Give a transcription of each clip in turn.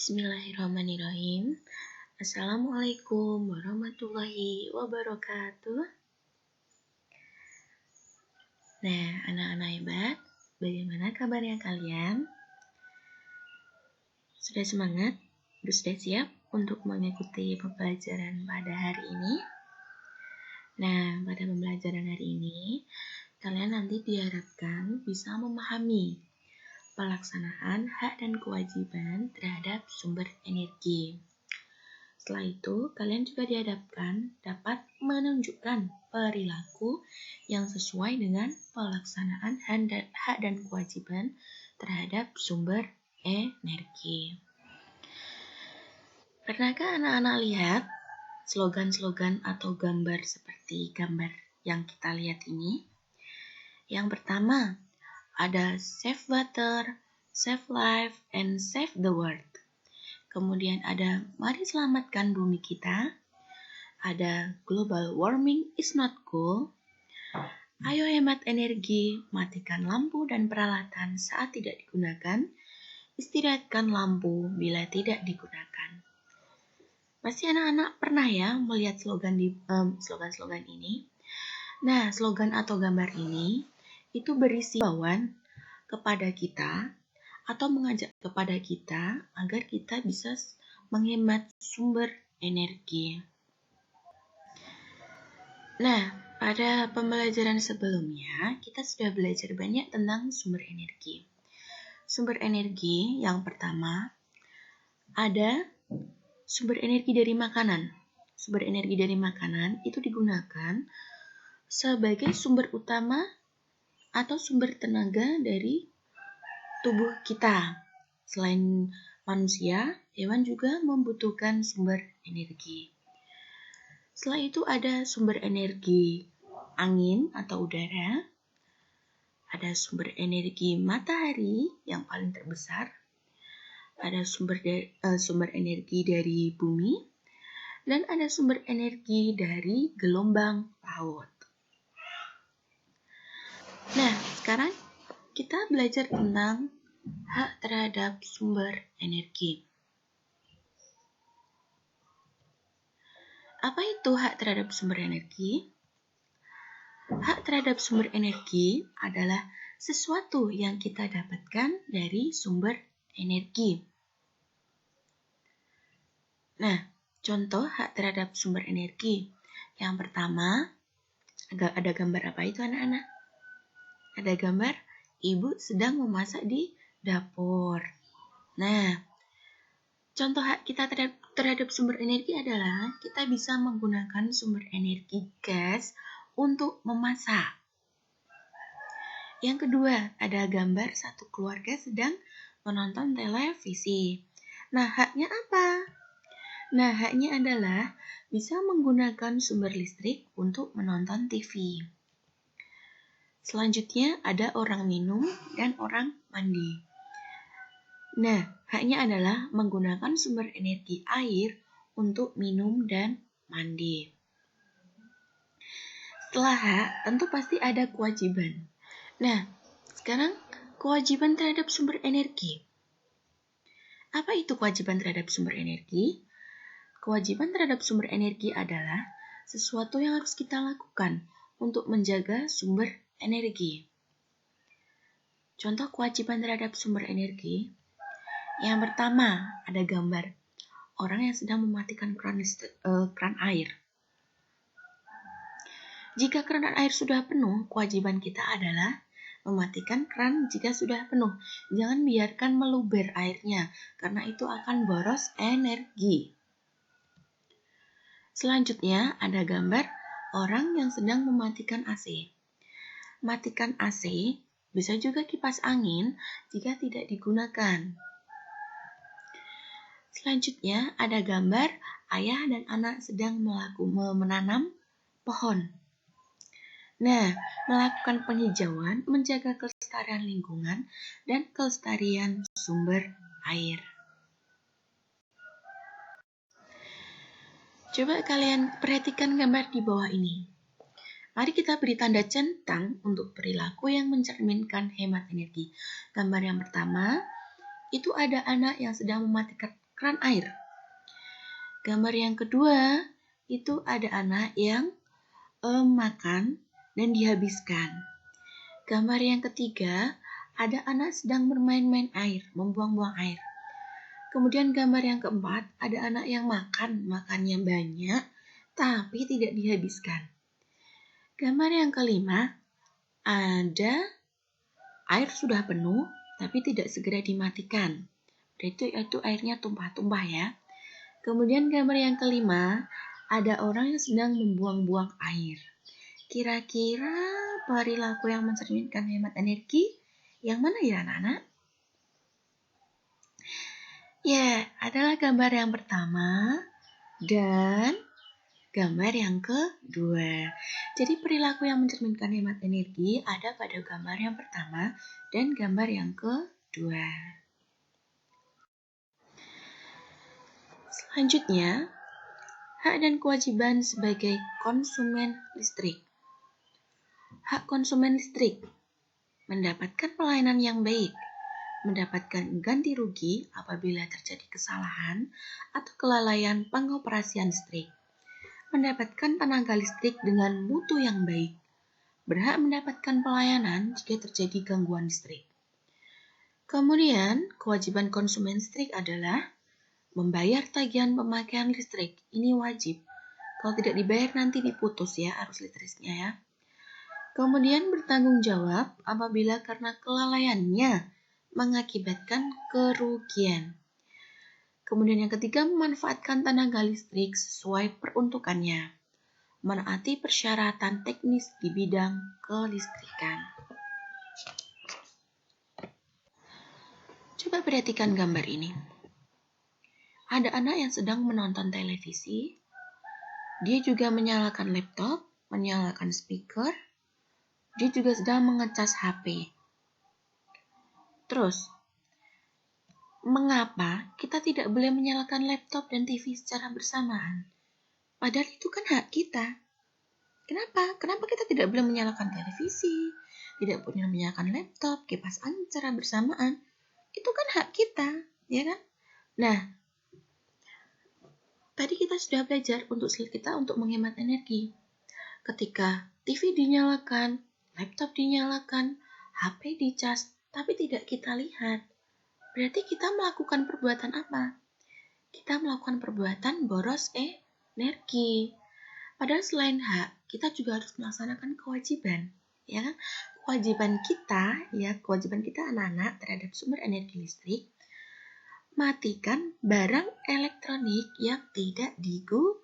Bismillahirrahmanirrahim. Assalamualaikum warahmatullahi wabarakatuh. Nah, anak-anak hebat, bagaimana kabarnya kalian? Sudah semangat? Sudah siap untuk mengikuti pembelajaran pada hari ini? Nah, pada pembelajaran hari ini, kalian nanti diharapkan bisa memahami pelaksanaan hak dan kewajiban terhadap sumber energi. Setelah itu, kalian juga dihadapkan dapat menunjukkan perilaku yang sesuai dengan pelaksanaan hak dan kewajiban terhadap sumber energi. Pernahkah anak-anak lihat slogan-slogan atau gambar seperti gambar yang kita lihat ini? Yang pertama, ada save water, save life, and save the world. Kemudian ada mari selamatkan bumi kita. Ada global warming is not cool. Ayo hemat energi, matikan lampu dan peralatan saat tidak digunakan. Istirahatkan lampu bila tidak digunakan. Pasti anak-anak pernah ya melihat slogan-slogan ini. Nah, slogan atau gambar ini itu berisi himbauan kepada kita atau mengajak kepada kita agar kita bisa menghemat sumber energi. Nah, pada pembelajaran sebelumnya, kita sudah belajar banyak tentang sumber energi. Sumber energi yang pertama, ada sumber energi dari makanan. Sumber energi dari makanan itu digunakan sebagai sumber utama atau sumber tenaga dari tubuh kita. Selain manusia, hewan juga membutuhkan sumber energi. Setelah itu ada sumber energi angin atau udara, ada sumber energi matahari yang paling terbesar, ada sumber energi dari bumi, dan ada sumber energi dari gelombang laut. Nah, sekarang kita belajar tentang hak terhadap sumber energi. Apa itu hak terhadap sumber energi? Hak terhadap sumber energi adalah sesuatu yang kita dapatkan dari sumber energi. Nah, contoh hak terhadap sumber energi. Yang pertama, ada gambar apa itu anak-anak? Ada gambar ibu sedang memasak di dapur. Nah, contoh hak kita terhadap sumber energi adalah kita bisa menggunakan sumber energi gas untuk memasak. Yang kedua, ada gambar satu keluarga sedang menonton televisi. Nah, haknya apa? Nah, haknya adalah bisa menggunakan sumber listrik untuk menonton TV. Selanjutnya ada orang minum dan orang mandi. Nah, haknya adalah menggunakan sumber energi air untuk minum dan mandi. Setelah hak, tentu pasti ada kewajiban. Nah, sekarang kewajiban terhadap sumber energi. Apa itu kewajiban terhadap sumber energi? Kewajiban terhadap sumber energi adalah sesuatu yang harus kita lakukan untuk menjaga sumber energi. Contoh kewajiban terhadap sumber energi. Yang pertama, ada gambar orang yang sedang mematikan keran air. Jika keran air sudah penuh, kewajiban kita adalah mematikan keran jika sudah penuh. Jangan biarkan meluber airnya, karena itu akan boros energi. Selanjutnya, ada gambar orang yang sedang mematikan AC. Matikan AC bisa juga kipas angin jika tidak digunakan. Selanjutnya, ada gambar ayah dan anak sedang menanam pohon. Nah, melakukan penghijauan, menjaga kelestarian lingkungan, dan kelestarian sumber air. Coba kalian perhatikan gambar di bawah ini. Mari kita beri tanda centang untuk perilaku yang mencerminkan hemat energi. Gambar yang pertama, itu ada anak yang sedang mematikan keran air. Gambar yang kedua, itu ada anak yang makan dan dihabiskan. Gambar yang ketiga, ada anak sedang bermain-main air, membuang-buang air. Kemudian gambar yang keempat, ada anak yang makannya banyak, tapi tidak dihabiskan. Gambar yang kelima, ada air sudah penuh, tapi tidak segera dimatikan. Berarti itu airnya tumpah-tumpah ya. Kemudian gambar yang kelima, ada orang yang sedang membuang-buang air. Kira-kira perilaku yang mencerminkan hemat energi yang mana ya anak-anak? Ya, adalah gambar yang pertama dan gambar yang kedua. Jadi perilaku yang mencerminkan hemat energi ada pada gambar yang pertama dan gambar yang kedua. Selanjutnya, hak dan kewajiban sebagai konsumen listrik. Hak konsumen listrik mendapatkan pelayanan yang baik, mendapatkan ganti rugi apabila terjadi kesalahan atau kelalaian pengoperasian listrik, mendapatkan tenaga listrik dengan mutu yang baik, berhak mendapatkan pelayanan jika terjadi gangguan listrik. Kemudian, kewajiban konsumen listrik adalah membayar tagihan pemakaian listrik. Ini wajib. Kalau tidak dibayar nanti diputus ya arus listriknya ya. Kemudian bertanggung jawab apabila karena kelalaiannya mengakibatkan kerugian. Kemudian yang ketiga, memanfaatkan tenaga listrik sesuai peruntukannya. Menaati persyaratan teknis di bidang kelistrikan. Coba perhatikan gambar ini. Ada anak yang sedang menonton televisi. Dia juga menyalakan laptop, menyalakan speaker. Dia juga sedang mengecas HP. Terus, mengapa kita tidak boleh menyalakan laptop dan TV secara bersamaan? Padahal itu kan hak kita. Kenapa? Kenapa kita tidak boleh menyalakan televisi, tidak boleh menyalakan laptop, kipas angin secara bersamaan? Itu kan hak kita, ya kan? Nah, tadi kita sudah belajar untuk skill kita untuk menghemat energi. Ketika TV dinyalakan, laptop dinyalakan, HP dicas, tapi tidak kita lihat. Berarti kita melakukan perbuatan apa? Kita melakukan perbuatan boros energi. Padahal selain hak, kita juga harus melaksanakan kewajiban. Ya kan? Kewajiban kita anak-anak terhadap sumber energi listrik, matikan barang elektronik yang tidak digunakan.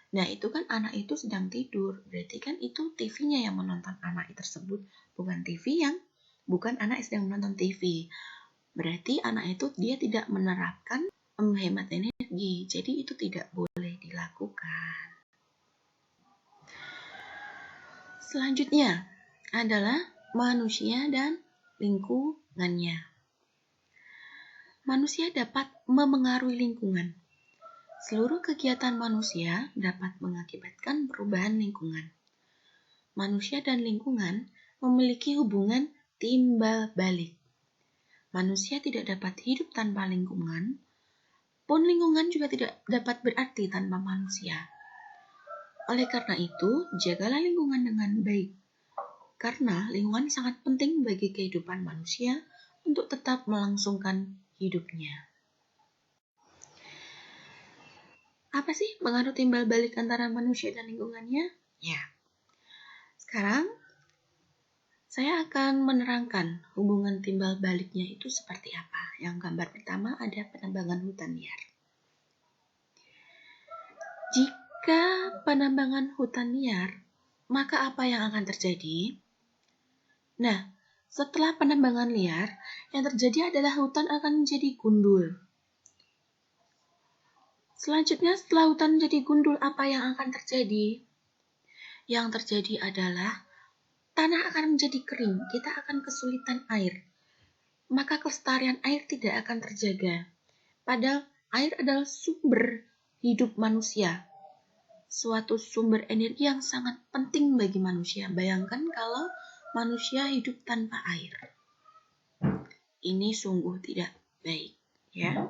Nah, itu kan anak itu sedang tidur. Berarti kan itu TV-nya yang menonton anak tersebut, bukan anak yang sedang menonton TV. Berarti anak itu dia tidak menerapkan menghemat energi. Jadi itu tidak boleh dilakukan. Selanjutnya adalah manusia dan lingkungannya. Manusia dapat memengaruhi lingkungan. Seluruh kegiatan manusia dapat mengakibatkan perubahan lingkungan. Manusia dan lingkungan memiliki hubungan timbal balik. Manusia tidak dapat hidup tanpa lingkungan, pun lingkungan juga tidak dapat berarti tanpa manusia. Oleh karena itu, jagalah lingkungan dengan baik. Karena lingkungan sangat penting bagi kehidupan manusia untuk tetap melangsungkan hidupnya. Apa sih pengaruh timbal balik antara manusia dan lingkungannya? Ya. Sekarang, saya akan menerangkan hubungan timbal baliknya itu seperti apa. Yang gambar pertama ada penambangan hutan liar. Jika penambangan hutan liar, maka apa yang akan terjadi? Nah, setelah penambangan liar, yang terjadi adalah hutan akan menjadi gundul. Selanjutnya, setelah hutan menjadi gundul, apa yang akan terjadi? Yang terjadi adalah tanah akan menjadi kering, kita akan kesulitan air. Maka kelestarian air tidak akan terjaga. Padahal air adalah sumber hidup manusia. Suatu sumber energi yang sangat penting bagi manusia. Bayangkan kalau manusia hidup tanpa air. Ini sungguh tidak baik, ya.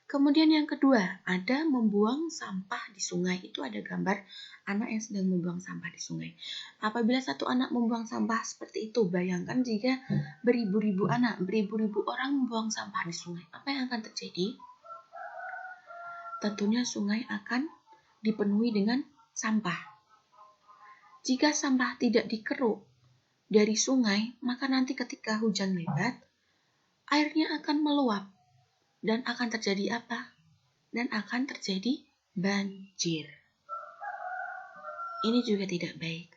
Kemudian yang kedua, ada membuang sampah di sungai. Itu ada gambar anak yang sedang membuang sampah di sungai. Apabila satu anak membuang sampah seperti itu, bayangkan jika beribu-ribu anak, beribu-ribu orang membuang sampah di sungai. Apa yang akan terjadi? Tentunya sungai akan dipenuhi dengan sampah. Jika sampah tidak dikeruk dari sungai, maka nanti ketika hujan lebat, airnya akan meluap. Dan akan terjadi apa? Dan akan terjadi banjir. Ini juga tidak baik.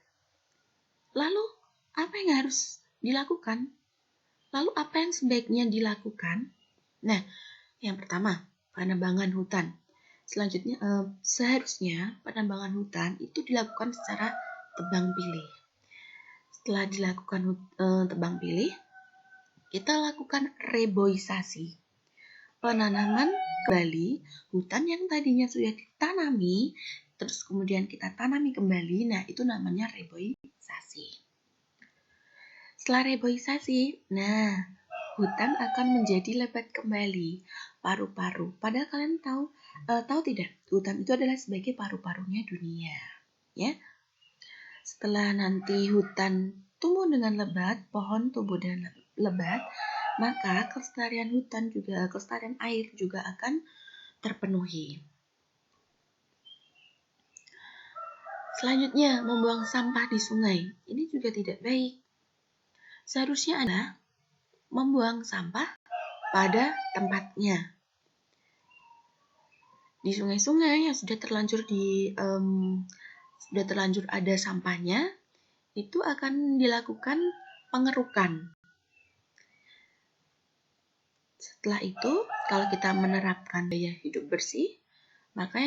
Lalu, apa yang harus dilakukan? Lalu, apa yang sebaiknya dilakukan? Nah, yang pertama, penebangan hutan. Selanjutnya, seharusnya penebangan hutan itu dilakukan secara tebang pilih. Setelah dilakukan tebang pilih, kita lakukan reboisasi. Penanaman kembali hutan yang tadinya sudah ditanami, terus kemudian kita tanami kembali, nah itu namanya reboisasi. Setelah reboisasi, nah hutan akan menjadi lebat kembali, paru-paru. Padahal kalian tahu tidak, hutan itu adalah sebagai paru-parunya dunia, ya. Setelah nanti hutan tumbuh dengan lebat, pohon tumbuh dengan lebat, maka kelestarian hutan juga, kelestarian air juga akan terpenuhi. Selanjutnya, membuang sampah di sungai. Ini juga tidak baik. Seharusnya adalah membuang sampah pada tempatnya. Di sungai-sungai yang sudah terlanjur ada sampahnya, itu akan dilakukan pengerukan. Setelah itu, kalau kita menerapkan gaya hidup bersih, maka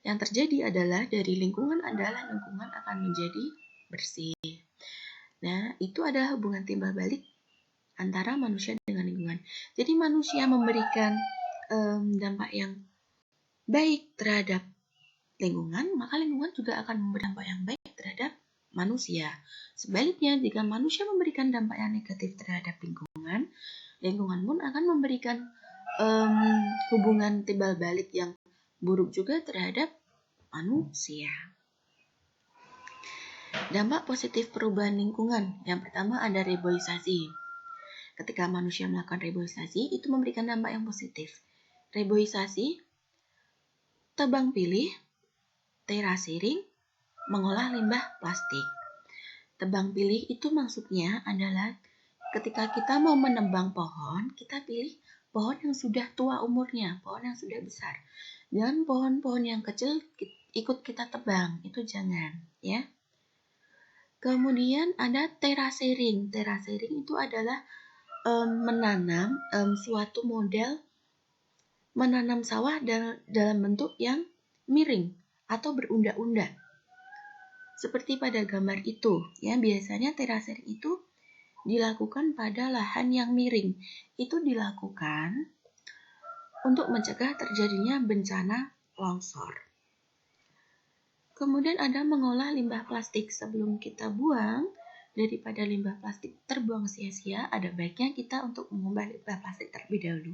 yang terjadi adalah dari lingkungan akan menjadi bersih. Nah, itu adalah hubungan timbal balik antara manusia dengan lingkungan. Jadi manusia memberikan dampak yang baik terhadap lingkungan, maka lingkungan juga akan memberi dampak yang baik terhadap manusia. Sebaliknya, jika manusia memberikan dampak yang negatif terhadap lingkungan, lingkungan pun akan memberikan hubungan timbal balik yang buruk juga terhadap manusia. Dampak positif perubahan lingkungan. Yang pertama ada reboisasi. Ketika manusia melakukan reboisasi, itu memberikan dampak yang positif. Reboisasi, tebang pilih, terasering, mengolah limbah plastik. Tebang pilih itu maksudnya adalah ketika kita mau menebang pohon, kita pilih pohon yang sudah tua umurnya, pohon yang sudah besar. Jangan pohon-pohon yang kecil ikut kita tebang, itu jangan, ya. Kemudian ada terasering. Terasering itu adalah menanam suatu model menanam sawah dalam bentuk yang miring atau berunda-unda. Seperti pada gambar itu, ya, biasanya terasering itu dilakukan pada lahan yang miring. Itu dilakukan untuk mencegah terjadinya bencana longsor. Kemudian ada mengolah limbah plastik. Sebelum kita buang, daripada limbah plastik terbuang sia-sia, ada baiknya kita untuk mengubah limbah plastik terlebih dahulu.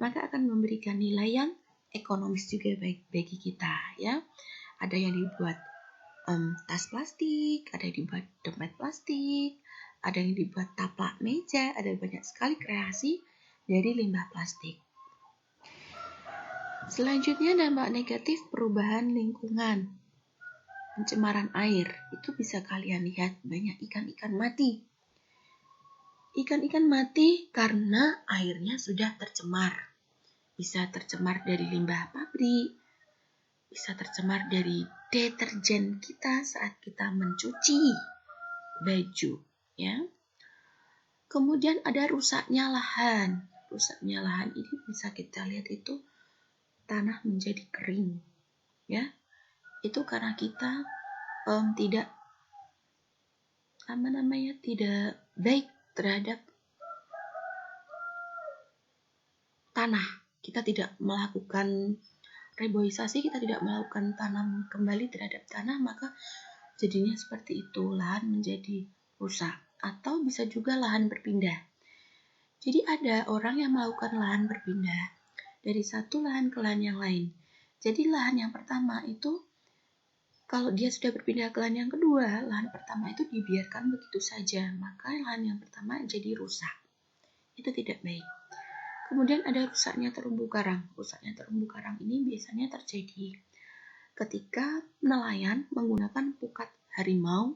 Maka akan memberikan nilai yang ekonomis juga bagi kita, ya. Ada yang dibuat tas plastik, ada yang dibuat dompet plastik, ada yang dibuat taplak meja, ada banyak sekali kreasi dari limbah plastik. Selanjutnya dampak negatif perubahan lingkungan. Pencemaran air, itu bisa kalian lihat banyak ikan-ikan mati. Ikan-ikan mati karena airnya sudah tercemar. Bisa tercemar dari limbah pabrik, bisa tercemar dari deterjen kita saat kita mencuci baju, ya. Kemudian ada rusaknya lahan. Rusaknya lahan ini bisa kita lihat itu tanah menjadi kering, ya. Itu karena kita tidak baik terhadap tanah. Kita tidak melakukan reboisasi, kita tidak melakukan tanam kembali terhadap tanah, maka jadinya seperti itu, lahan menjadi rusak. Atau bisa juga lahan berpindah. Jadi ada orang yang melakukan lahan berpindah dari satu lahan ke lahan yang lain. Jadi lahan yang pertama itu, kalau dia sudah berpindah ke lahan yang kedua, lahan pertama itu dibiarkan begitu saja, maka lahan yang pertama jadi rusak. Itu tidak baik. Kemudian ada rusaknya terumbu karang. Rusaknya terumbu karang ini biasanya terjadi ketika nelayan menggunakan pukat harimau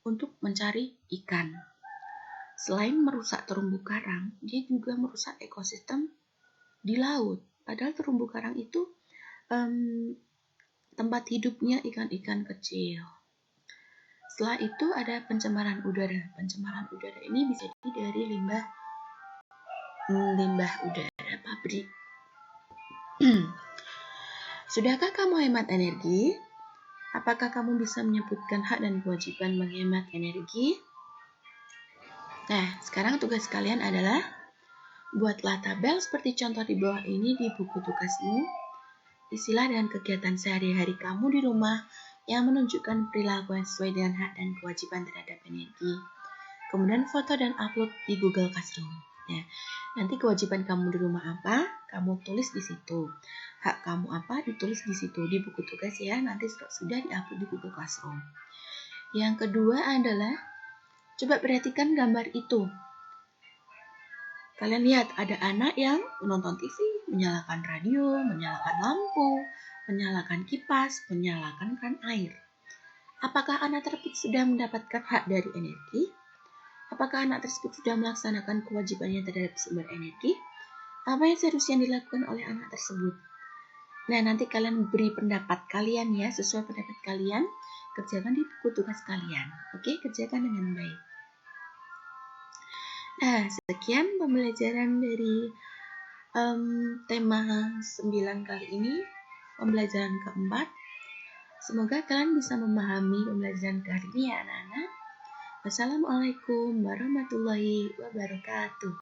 untuk mencari ikan. Selain merusak terumbu karang, dia juga merusak ekosistem di laut. Padahal terumbu karang itu tempat hidupnya ikan-ikan kecil. Setelah itu ada pencemaran udara. Pencemaran udara ini bisa jadi dari limbah udara pabrik. Sudahkah kamu hemat energi? Apakah kamu bisa menyebutkan hak dan kewajiban menghemat energi? Nah, sekarang tugas kalian adalah buatlah tabel seperti contoh di bawah ini di buku tugasmu. Isilah dengan kegiatan sehari-hari kamu di rumah yang menunjukkan perilaku yang sesuai dengan hak dan kewajiban terhadap energi. Kemudian foto dan upload di Google Classroom. Ya, nanti kewajiban kamu di rumah apa, kamu tulis di situ. Hak kamu apa, ditulis di situ di buku tugas ya. Nanti sudah diupload di Google Classroom. Yang kedua adalah coba perhatikan gambar itu. Kalian lihat ada anak yang menonton TV, menyalakan radio, menyalakan lampu, menyalakan kipas, menyalakan keran air. Apakah anak tersebut sudah mendapatkan hak dari energi? Apakah anak tersebut sudah melaksanakan kewajibannya terhadap sumber energi? Apa yang seharusnya dilakukan oleh anak tersebut? Nah, nanti kalian beri pendapat kalian ya, sesuai pendapat kalian, kerjakan di buku tugas kalian. Oke, kerjakan dengan baik. Nah, sekian pembelajaran dari tema 9 kali ini, pembelajaran keempat. Semoga kalian bisa memahami pembelajaran kali ini ya anak-anak. Wassalamualaikum warahmatullahi wabarakatuh.